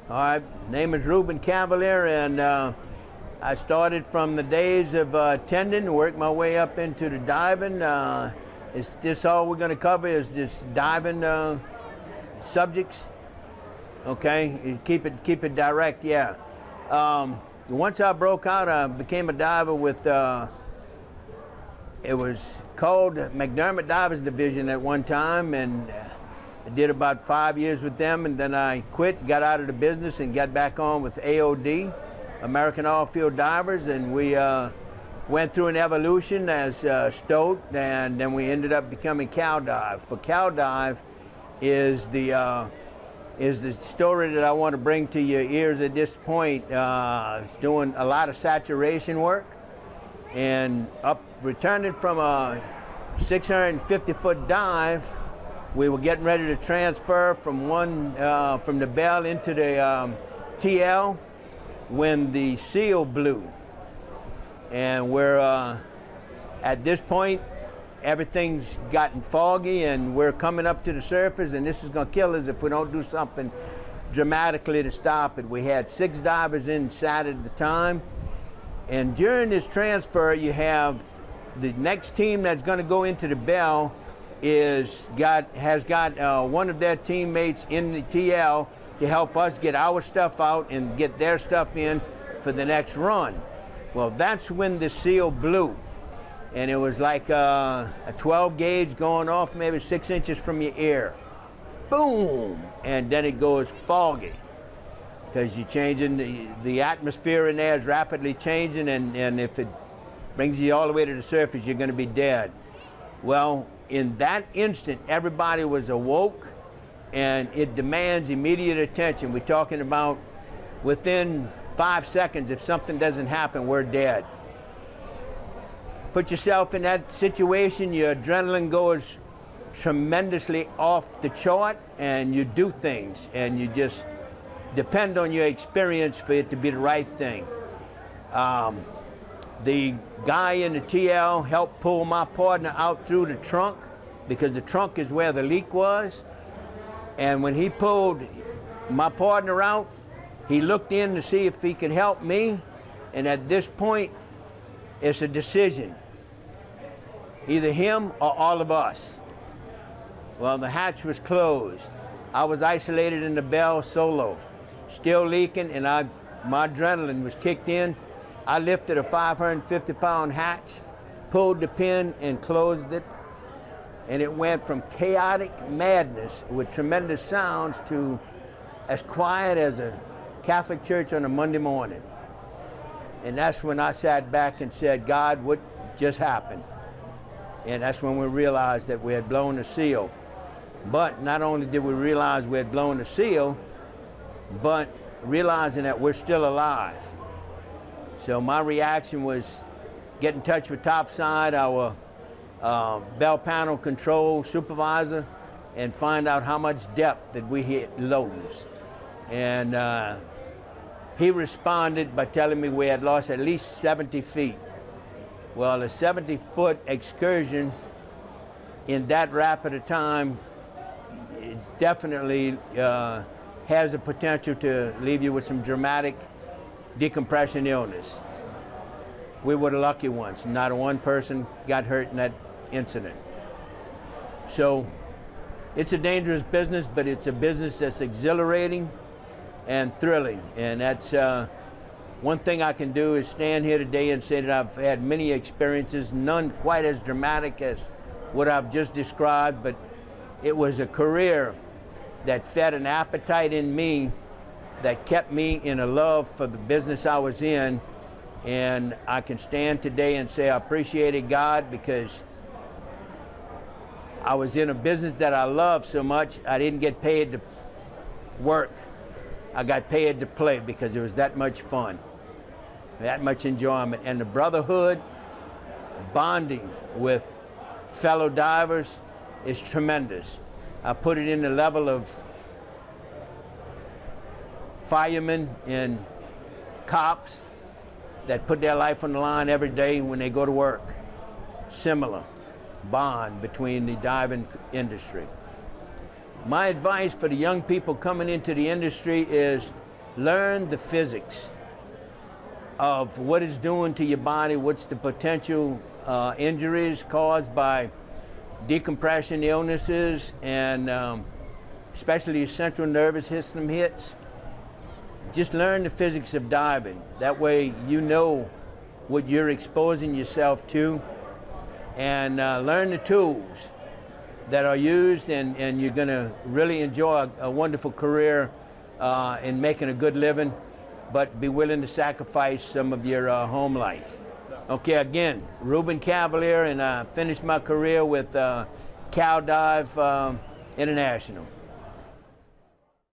All right, name is Reubin Cavalier, and I started from the days of tending, worked my way up into the diving. Is this all we're going to cover? Is just diving subjects? Okay, keep it direct. Yeah. Once I broke out, I became a diver with. It was called McDermott Divers Division at one time, and I did about 5 years with them, and then I quit, got out of the business, and got back on with AOD, American All-Field Divers, and we went through an evolution as Stoat, and then we ended up becoming Cal Dive. For Cal Dive is the story that I want to bring to your ears at this point. It's doing a lot of saturation work, and returning from a 650-foot dive, we were getting ready to transfer from from the bell into the TL when the seal blew. And we're at this point, everything's gotten foggy, and we're coming up to the surface, and this is going to kill us if we don't do something dramatically to stop it. We had 6 divers inside at the time, and during this transfer, you have the next team that's going to go into the bell has got one of their teammates in the TL to help us get our stuff out and get their stuff in for the next run. Well, that's when the seal blew, and it was like a 12 gauge going off maybe 6 inches from your ear. Boom! And then it goes foggy because you're changing, the atmosphere in there is rapidly changing, and if it brings you all the way to the surface, you're going to be dead. Well, in that instant, everybody was awoke, and it demands immediate attention. We're talking about within 5 seconds, if something doesn't happen, we're dead. Put yourself in that situation, your adrenaline goes tremendously off the chart, and you do things, and you just depend on your experience for it to be the right thing. The guy in the TL helped pull my partner out through the trunk, because the trunk is where the leak was. And when he pulled my partner out, he looked in to see if he could help me. And at this point, it's a decision. Either him or all of us. Well, the hatch was closed. I was isolated in the bell solo, still leaking, and my adrenaline was kicked in. I lifted a 550-pound hatch, pulled the pin, and closed it. And it went from chaotic madness with tremendous sounds to as quiet as a Catholic church on a Monday morning. And that's when I sat back and said, God, what just happened? And that's when we realized that we had blown the seal. But not only did we realize we had blown the seal, but realizing that we're still alive. So my reaction was get in touch with topside, our bell panel control supervisor, and find out how much depth that we hit lows. And he responded by telling me we had lost at least 70 feet. Well, a 70-foot excursion in that rapid a time, it definitely has the potential to leave you with some dramatic decompression illness. We were the lucky ones. Not one person got hurt in that incident. So it's a dangerous business, but it's a business that's exhilarating and thrilling. And that's one thing I can do is stand here today and say that I've had many experiences, none quite as dramatic as what I've just described, but it was a career that fed an appetite in me that kept me in a love for the business I was in. And I can stand today and say I appreciated God, because I was in a business that I loved so much. I didn't get paid to work. I got paid to play, because it was that much fun, that much enjoyment. And the brotherhood, bonding with fellow divers is tremendous. I put it in the level of firemen and cops that put their life on the line every day when they go to work. Similar bond between the diving industry. My advice for the young people coming into the industry is learn the physics of what it's doing to your body, what's the potential injuries caused by decompression illnesses, and especially your central nervous system hits. Just learn the physics of diving. That way you know what you're exposing yourself to, and learn the tools that are used, and you're going to really enjoy a wonderful career in making a good living, but be willing to sacrifice some of your home life. Okay, again, Reubin Cavalier, and I finished my career with Cal Dive International.